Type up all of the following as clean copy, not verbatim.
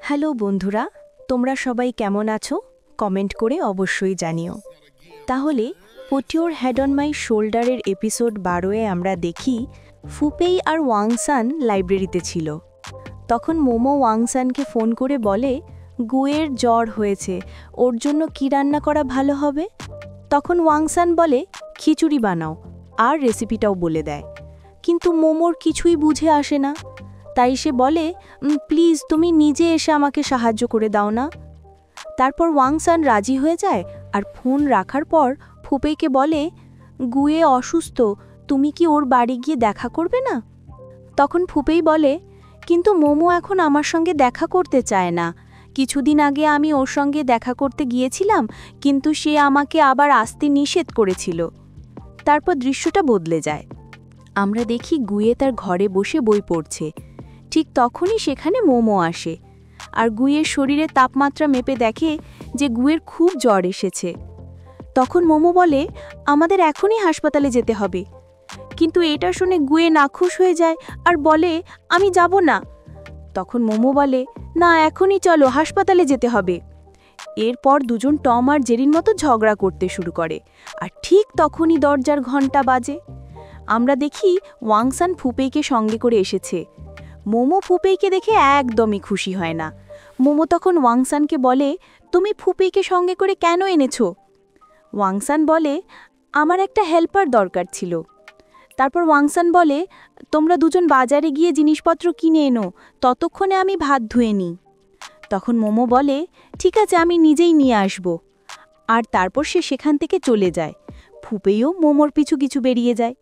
Hello বন্ধুরা, তোমরা সবাই কেমন আছো? কমেন্ট করে অবশ্যই জানিও। তাহলে put your head on my শোল্ডারের এপিসোড 12-এ আমরা দেখি ফুপেই আর ওয়াংসান লাইব্রেরিতে ছিল। তখন মোমো ওয়াংসানকে ফোন করে বলে গুয়ের জ্বর হয়েছে, ওর জন্য কী রান্না করা ভালো হবে। তখন ওয়াংসান বলে খিচুড়ি বানাও, আর রেসিপিটাও বলে দেয়। কিন্তু মোমোর কিছুই বুঝে আসে না, তাই সে বলে প্লিজ তুমি নিজে এসে আমাকে সাহায্য করে দাও না। তারপর ওয়াংসান রাজি হয়ে যায় আর ফোন রাখার পর ফুপেইকে বলে গুয়ে অসুস্থ, তুমি কি ওর বাড়ি গিয়ে দেখা করবে না? তখন ফুপেই বলে কিন্তু মোমো এখন আমার সঙ্গে দেখা করতে চায় না। কিছুদিন আগে আমি ওর সঙ্গে দেখা করতে গিয়েছিলাম, কিন্তু সে আমাকে আবার আসতে নিষেধ করেছিল। তারপর দৃশ্যটা বদলে যায়। আমরা দেখি গুয়ে তার ঘরে বসে বই পড়ছে। ঠিক তখনই সেখানে মোমো আসে আর গুয়ের শরীরে তাপমাত্রা মেপে দেখে যে গুয়ের খুব জ্বর এসেছে। তখন মোমো বলে আমাদের এখনই হাসপাতালে যেতে হবে। কিন্তু এটা শুনে গুয়ে নাখুশ হয়ে যায় আর বলে আমি যাব না। তখন মোমো বলে না, এখনই চলো, হাসপাতালে যেতে হবে। এরপর দুজন টম আর জেরির মতো ঝগড়া করতে শুরু করে আর ঠিক তখনই দরজার ঘণ্টা বাজে। আমরা দেখি ওয়াংসান ফুপেইকে সঙ্গে করে এসেছে। মোমো ফুপেইকে দেখে একদমই খুশি হয় না। মোমো তখন ওয়াংসানকে বলে তুমি ফুপেইকে সঙ্গে করে কেন এনেছো? ওয়াংসান বলে আমার একটা হেল্পার দরকার ছিল। তারপর ওয়াংসান বলে তোমরা দুজন বাজারে গিয়ে জিনিসপত্র কিনে এনো, ততক্ষণে আমি ভাত ধুয়ে নিই। তখন মোমো বলে ঠিক আছে, আমি নিজেই নিয়ে আসব। আর তারপর সে সেখান থেকে চলে যায়। ফুপেইও মোমোর পিছু কিছু বেরিয়ে যায়।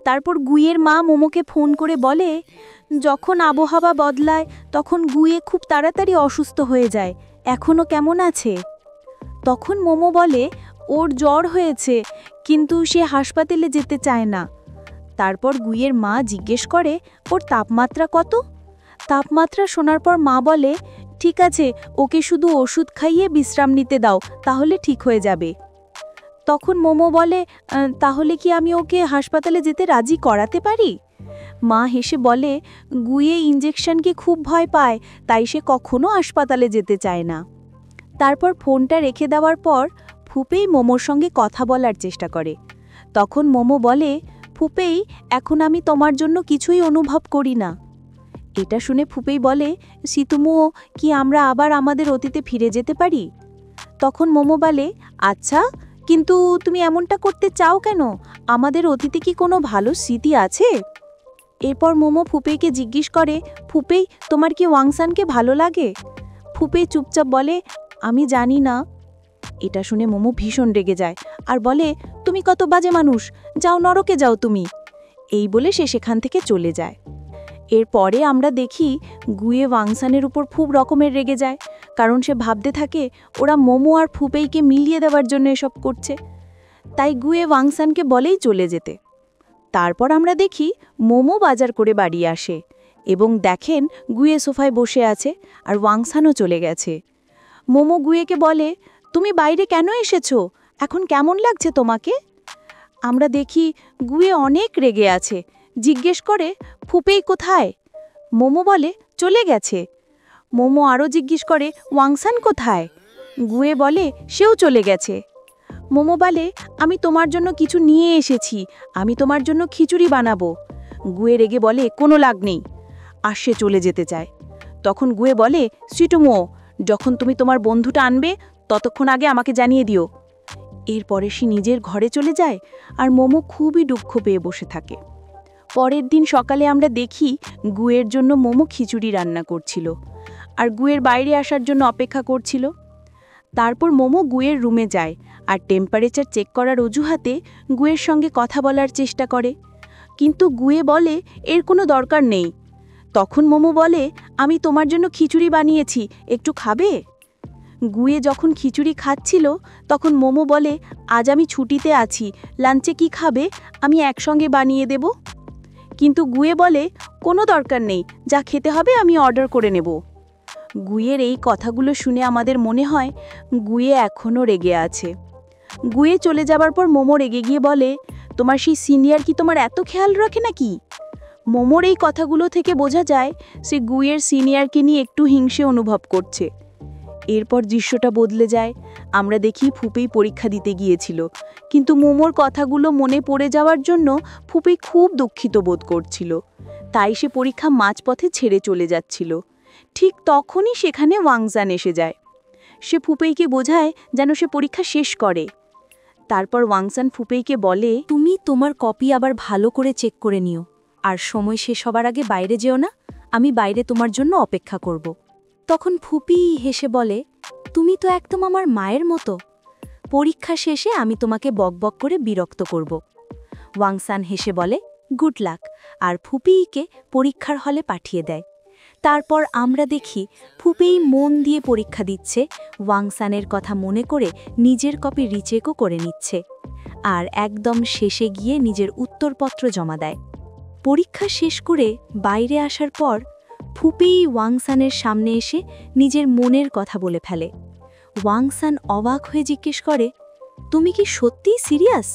তারপর গুইয়ের মা মোমোকে ফোন করে বলে যখন আবহাওয়া বদলায় তখন গুয়ে খুব তাড়াতাড়ি অসুস্থ হয়ে যায়, এখনও কেমন আছে? তখন মোমো বলে ওর জ্বর হয়েছে, কিন্তু সে হাসপাতালে যেতে চায় না। তারপর গুইয়ের মা জিজ্ঞেস করে ওর তাপমাত্রা কত? তাপমাত্রা শোনার পর মা বলে ঠিক আছে, ওকে শুধু ওষুধ খাইয়ে বিশ্রাম নিতে দাও, তাহলে ঠিক হয়ে যাবে। তখন মোমো বলে তাহলে কি আমি ওকে হাসপাতালে যেতে রাজি করাতে পারি? মা হেসে বলে গুয়ে ইঞ্জেকশনকে খুব ভয় পায়, তাই সে কখনো হাসপাতালে যেতে চায় না। তারপর ফোনটা রেখে দেওয়ার পর ফুপেই মোমোর সঙ্গে কথা বলার চেষ্টা করে। তখন মোমো বলে ফুপেই, এখন আমি তোমার জন্য কিছুই অনুভব করি না। এটা শুনে ফুপেই বলে সিতুমুও, কি আমরা আবার আমাদের অতীতে ফিরে যেতে পারি? তখন মোমো বলে আচ্ছা, কিন্তু তুমি এমনটা করতে চাও কেন? আমাদের অতীতে কি কোনো ভালো স্মৃতি আছে? এরপর মোমো ফুপেইকে জিজ্ঞেস করে ফুপেই, তোমার কি ওয়াংসানকে ভালো লাগে? ফুপেই চুপচাপ বলে আমি জানি না। এটা শুনে মোমো ভীষণ রেগে যায় আর বলে তুমি কত বাজে মানুষ, যাও নরকে যাও তুমি। এই বলে সে সেখান থেকে চলে যায়। এরপরে আমরা দেখি গুয়ে ওয়াংসানের উপর খুব রকমের রেগে যায়, কারণ সে ভাবতে থাকে ওরা মোমো আর ফুপেইকে মিলিয়ে দেওয়ার জন্য এসব করছে। তাই গুয়ে ওয়াংসানকে বলেই চলে যেতে। তারপর আমরা দেখি মোমো বাজার করে বাড়ি আসে এবং দেখেন গুয়ে সোফায় বসে আছে আর ওয়াংসানও চলে গেছে। মোমো গুয়েকে বলে তুমি বাইরে কেন এসেছো? এখন কেমন লাগছে তোমাকে? আমরা দেখি গুয়ে অনেক রেগে আছে, জিজ্ঞেস করে ফুপেই কোথায়? মোমো বলে চলে গেছে। মোমো আরও জিজ্ঞেস করে ওয়াংসান কোথায়? গুয়ে বলে সেও চলে গেছে। মোমো বলে আমি তোমার জন্য কিছু নিয়ে এসেছি, আমি তোমার জন্য খিচুড়ি বানাবো। গুয়ে রেগে বলে কোনো লাগ নেই, আর সে চলে যেতে চায়। তখন গুয়ে বলে সিটুমো, যখন তুমি তোমার বন্ধুটা আনবে ততক্ষণ আগে আমাকে জানিয়ে দিও। এরপরে সে নিজের ঘরে চলে যায় আর মোমো খুবই দুঃখ পেয়ে বসে থাকে। পরের দিন সকালে আমরা দেখি গুয়ের জন্য মোমো খিচুড়ি রান্না করছিল আর গুয়ের বাইরে আসার জন্য অপেক্ষা করছিল। তারপর মোমো গুয়ের রুমে যায় আর টেম্পারেচার চেক করার অজুহাতে গুয়ের সঙ্গে কথা বলার চেষ্টা করে, কিন্তু গুয়ে বলে এর কোনো দরকার নেই। তখন মোমো বলে আমি তোমার জন্য খিচুড়ি বানিয়েছি, একটু খাবে? গুয়ে যখন খিচুড়ি খাচ্ছিল তখন মোমো বলে আজ আমি ছুটিতে আছি, লাঞ্চে কি খাবে, আমি একসঙ্গে বানিয়ে দেব। কিন্তু গুয়ে বলে কোনো দরকার নেই, যা খেতে হবে আমি অর্ডার করে নেব। গুয়ের এই কথাগুলো শুনে আমাদের মনে হয় গুয়ে এখনও রেগে আছে। গুয়ে চলে যাবার পর মোমো রেগে গিয়ে বলে তোমার সেই সিনিয়র কি তোমার এত খেয়াল রাখে নাকি? মোমোর এই কথাগুলো থেকে বোঝা যায় সে গুইয়ের সিনিয়রকে নিয়ে একটু হিংসে অনুভব করছে। এরপর দৃশ্যটা বদলে যায়। আমরা দেখি ফুপেই পরীক্ষা দিতে গিয়েছিল, কিন্তু মোমোর কথাগুলো মনে পড়ে যাওয়ার জন্য ফুপেই খুব দুঃখিত বোধ করছিল। তাই সে পরীক্ষা মাঝপথে ছেড়ে চলে যাচ্ছিল। ঠিক তখনই সেখানে ওয়াংজান এসে যায়। সে ফুপেইকে বোঝায় যেন সে পরীক্ষা শেষ করে। তারপর ওয়াংজান ফুপেইকে বলে, তুমি তোমার কপি আবার ভালো করে চেক করে নিও, আর সময় শেষ হবার আগে বাইরে যেও না, আমি বাইরে তোমার জন্য অপেক্ষা করব। তখন ফুপি হেসে বলে, তুমি তো একদম আমার মায়ের মতো, পরীক্ষা শেষে আমি তোমাকে বকবক করে বিরক্ত করব। ওয়াংসান হেসে বলে, গুড লাক, আর ফুপিকে পরীক্ষার হলে পাঠিয়ে দেয়। তারপর আমরা দেখি ফুপেই মন দিয়ে পরীক্ষা দিচ্ছে, ওয়াংসানের কথা মনে করে নিজের কপি রিচেকও করে নিচ্ছে, আর একদম শেষে গিয়ে নিজের উত্তরপত্র জমা দেয়। পরীক্ষা শেষ করে বাইরে আসার পর ফুপেই ওয়াংসানের সামনে এসে নিজের মনের কথা বলে ফেলে। ওয়াংসান অবাক হয়ে জিজ্ঞেস করে, তুমি কি সত্যিই সিরিয়াস?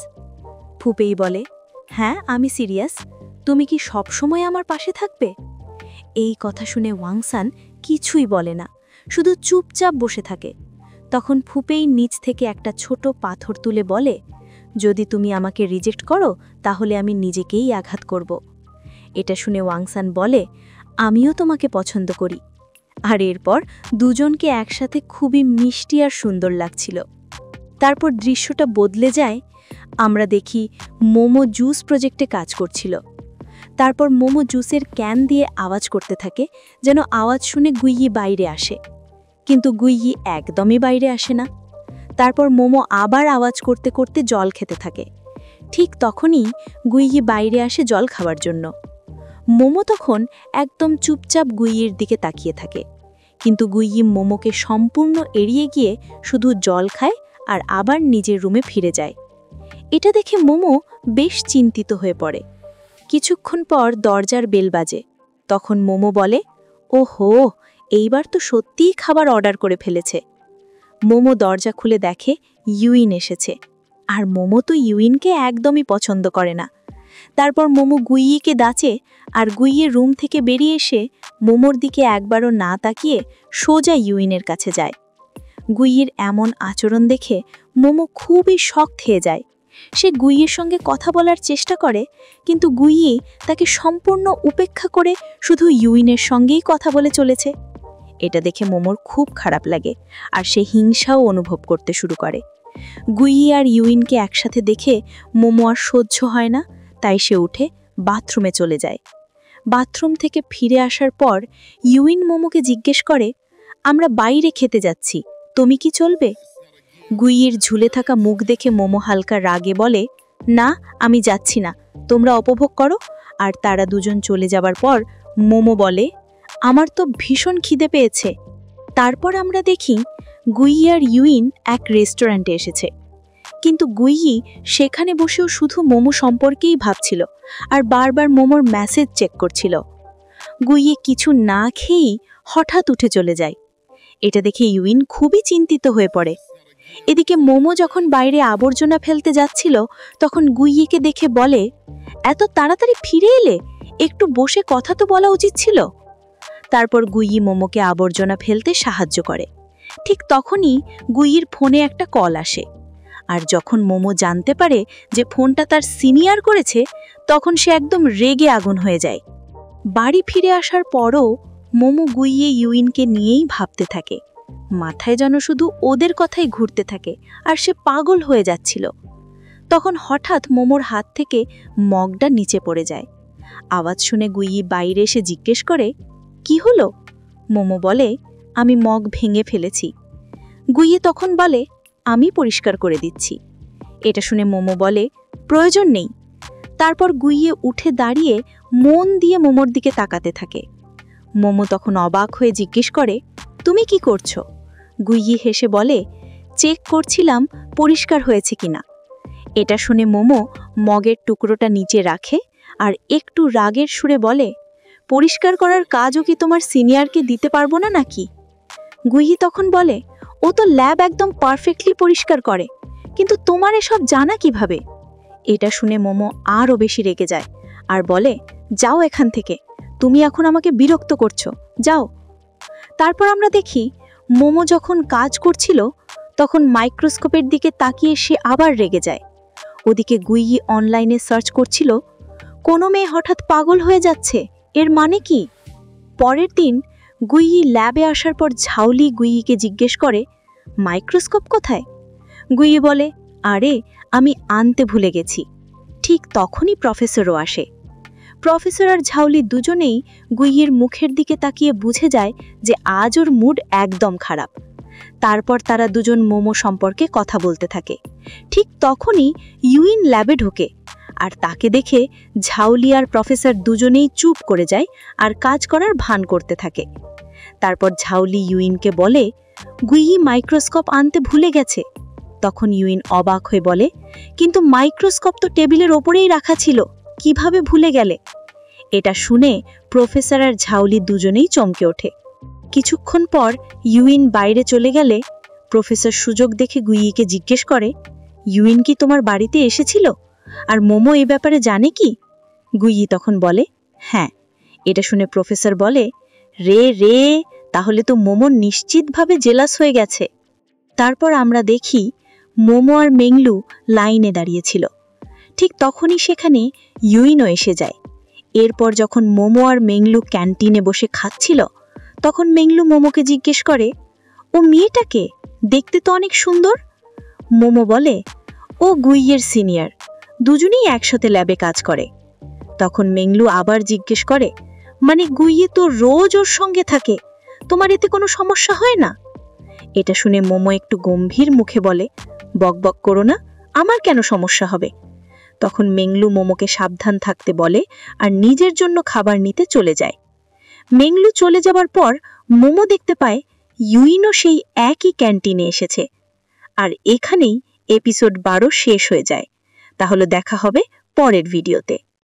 ফুপেই বলে, হ্যাঁ আমি সিরিয়াস, তুমি কি সবসময় আমার পাশে থাকবে? এই কথা শুনে ওয়াংসান কিছুই বলে না, শুধু চুপচাপ বসে থাকে। তখন ফুপেই নিচ থেকে একটা ছোট পাথর তুলে বলে, যদি তুমি আমাকে রিজেক্ট করো তাহলে আমি নিজেকেই আঘাত করব। এটা শুনে ওয়াংসান বলে, আমিও তোমাকে পছন্দ করি। আর এরপর দুজনকে একসাথে খুবই মিষ্টি আর সুন্দর লাগছিল। তারপর দৃশ্যটা বদলে যায়। আমরা দেখি মোমো জুস প্রজেক্টে কাজ করছিল। তারপর মোমো জুসের ক্যান দিয়ে আওয়াজ করতে থাকে, যেন আওয়াজ শুনে গুইয়ি বাইরে আসে। কিন্তু গুইয়ি একদমই বাইরে আসে না। তারপর মোমো আবার আওয়াজ করতে করতে জল খেতে থাকে। ঠিক তখনই গুইয়ি বাইরে আসে জল খাওয়ার জন্য। মোমো তখন একদম চুপচাপ গুইয়ির দিকে তাকিয়ে থাকে, কিন্তু গুইয়ি মোমোকে সম্পূর্ণ এড়িয়ে গিয়ে শুধু জল খায় আর আবার নিজের রুমে ফিরে যায়। এটা দেখে মোমো বেশ চিন্তিত হয়ে পড়ে। কিছুক্ষণ পর দরজার বেল বাজে। তখন মোমো বলে, ওহো, এইবার তো সত্যিই খাবার অর্ডার করে ফেলেছে। মোমো দরজা খুলে দেখে ইউইন এসেছে, আর মোমো তো ইউইনকে একদমই পছন্দ করে না। তারপর মোমো গুইয়িকে ডাকে, আর গুইয়ের রুম থেকে বেরিয়ে এসে মোমোর দিকে একবারও না তাকিয়ে সোজা ইউইনের কাছে যায়। গুইয়ের এমন আচরণ দেখে মোমো খুবই শক খেয়ে যায়। সে গুইয়ের সঙ্গে কথা বলার চেষ্টা করে, কিন্তু গুইয়ি তাকে সম্পূর্ণ উপেক্ষা করে শুধু ইউইনের সঙ্গেই কথা বলে চলেছে। এটা দেখে মোমোর খুব খারাপ লাগে, আর সে হিংসাও অনুভব করতে শুরু করে। গুইয়ি আর ইউইনকে একসাথে দেখে মোমো আর সহ্য হয় না, তাই সে উঠে বাথরুমে চলে যায়। বাথরুম থেকে ফিরে আসার পর ইউইন মোমোকে জিজ্ঞেস করে, আমরা বাইরে খেতে যাচ্ছি, তুমি কি চলবে? গুইয়ের ঝুলে থাকা মুখ দেখে মোমো হালকা রাগে বলে, না আমি যাচ্ছি না, তোমরা উপভোগ করো। আর তারা দুজন চলে যাবার পর মোমো বলে, আমার তো ভীষণ খিদে পেয়েছে। তারপর আমরা দেখি গুইয়ি আর ইউইন এক রেস্টুরেন্টে এসেছে, কিন্তু গুইয়ি সেখানে বসেও শুধু মোমো সম্পর্কেই ভাবছিল আর বারবার মোমোর মেসেজ চেক করছিল। গুইয়ি কিছু না খেয়েই হঠাৎ উঠে চলে যায়। এটা দেখে ইউইন খুবই চিন্তিত হয়ে পড়ে। এদিকে মোমো যখন বাইরে আবর্জনা ফেলতে যাচ্ছিল, তখন গুইয়িকে দেখে বলে, এত তাড়াতাড়ি ফিরে এলে, একটু বসে কথা তো বলা উচিত ছিল। তারপর গুইয়ি মোমোকে আবর্জনা ফেলতে সাহায্য করে। ঠিক তখনই গুইয়ির ফোনে একটা কল আসে, আর যখন মোমো জানতে পারে যে ফোনটা তার সিনিয়র করেছে, তখন সে একদম রেগে আগুন হয়ে যায়। বাড়ি ফিরে আসার পরও মোমো গুইয়ে ইউইনকে নিয়েই ভাবতে থাকে। মাথায় যেন শুধু ওদের কথাই ঘুরতে থাকে, আর সে পাগল হয়ে যাচ্ছিল। তখন হঠাৎ মোমোর হাত থেকে মগটা নিচে পড়ে যায়। আওয়াজ শুনে গুইয়ি বাইরে এসে জিজ্ঞেস করে, কি হলো? মোমো বলে, আমি মগ ভেঙে ফেলেছি। গুইয়ে তখন বলে, আমি পরিষ্কার করে দিচ্ছি। এটা শুনে মোমো বলে, প্রয়োজন নেই। তারপর গুইয়ে উঠে দাঁড়িয়ে মন দিয়ে মোমোর দিকে তাকাতে থাকে। মোমো তখন অবাক হয়ে জিজ্ঞেস করে, তুমি কি করছো? গুইয়ে হেসে বলে, চেক করছিলাম পরিষ্কার হয়েছে কিনা। এটা শুনে মোমো মগের টুকরোটা নিচে রাখে আর একটু রাগের সুরে বলে, পরিষ্কার করার কাজও কি তোমার সিনিয়রকে দিতে পারবো না নাকি? গুইয়ে তখন বলে, ও তো ল্যাব একদম পারফেক্টলি পরিষ্কার করে, কিন্তু তোমার এসব জানা কিভাবে? এটা শুনে মোমো আরও বেশি রেগে যায় আর বলে, যাও এখান থেকে, তুমি এখন আমাকে বিরক্ত করছো, যাও। তারপর আমরা দেখি মোমো যখন কাজ করছিল তখন মাইক্রোস্কোপের দিকে তাকিয়ে সে আবার রেগে যায়। ওদিকে গুইয়ি অনলাইনে সার্চ করছিল, কোনো মেয়ে হঠাৎ পাগল হয়ে যাচ্ছে, এর মানে কি? পরের দিন গুইয়ি ল্যাবে আসার পর ঝাউলি গুইয়িকে জিজ্ঞেস করে, মাইক্রোস্কোপ কোথায়? গুইয়ি বলে, আরে আমি আনতে ভুলে গেছি। ঠিক তখনই প্রফেসরও আসে। প্রফেসর আর ঝাউলি দুজনেই গুইয়ির মুখের দিকে তাকিয়ে বুঝে যায় যে আজ ওর মুড একদম খারাপ। তারপর তারা দুজন মোমো সম্পর্কে কথা বলতে থাকে। ঠিক তখনই ইউইন ল্যাবে ঢোকে, আর তাকে দেখে ঝাউলি আর প্রফেসর দুজনেই চুপ করে যায় আর কাজ করার ভান করতে থাকে। তারপর ঝাউলি ইউইনকে বলে, গুইয়ি মাইক্রোস্কোপ আনতে ভুলে গেছে। তখন ইউইন অবাক হয়ে বলে, কিন্তু মাইক্রোস্কোপ তো টেবিলের ওপরেই রাখা ছিল, কিভাবে ভুলে গেলে? এটা শুনে প্রফেসর আর ঝাউলি দুজনেই চমকে ওঠে। কিছুক্ষণ পর ইউইন বাইরে চলে গেলে প্রফেসর সুযোগ দেখে গুইয়িকে জিজ্ঞেস করে, ইউইন কি তোমার বাড়িতে এসেছিল? আর মোমো এই ব্যাপারে জানে কি? গুইয়ি তখন বলে, হ্যাঁ। এটা শুনে প্রফেসর বলে, রে, তাহলে তো মোমো নিশ্চিতভাবে জেলাস হয়ে গেছে। তারপর আমরা দেখি মোমো আর মেংলু লাইনে দাঁড়িয়েছিল। ঠিক তখনই সেখানে ইউইনও এসে যায়। এরপর যখন মোমো আর মেংলু ক্যান্টিনে বসে খাচ্ছিল তখন মেংলু মোমোকে জিজ্ঞেস করে, ও মেয়েটাকে দেখতে তো অনেক সুন্দর। মোমো বলে, ও গুইয়ের সিনিয়র, দুজনেই একসাথে ল্যাবে কাজ করে। তখন মেংলু আবার জিজ্ঞেস করে, মানে গুইয়ে তো রোজ ওর সঙ্গে থাকে, তোমার এতে কোনো সমস্যা হয় না? এটা শুনে মোমো একটু গম্ভীর মুখে বলে, বকবক করো না, আমার কেন সমস্যা হবে? তখন মেংলু মোমোকে সাবধান থাকতে বলে আর নিজের জন্য খাবার নিতে চলে যায়। মেংলু চলে যাবার পর মোমো দেখতে পায় ইউইনও সেই একই ক্যান্টিনে এসেছে। আর এখানেই এপিসোড 12 শেষ হয়ে যায়। তাহলে দেখা হবে পরের ভিডিওতে।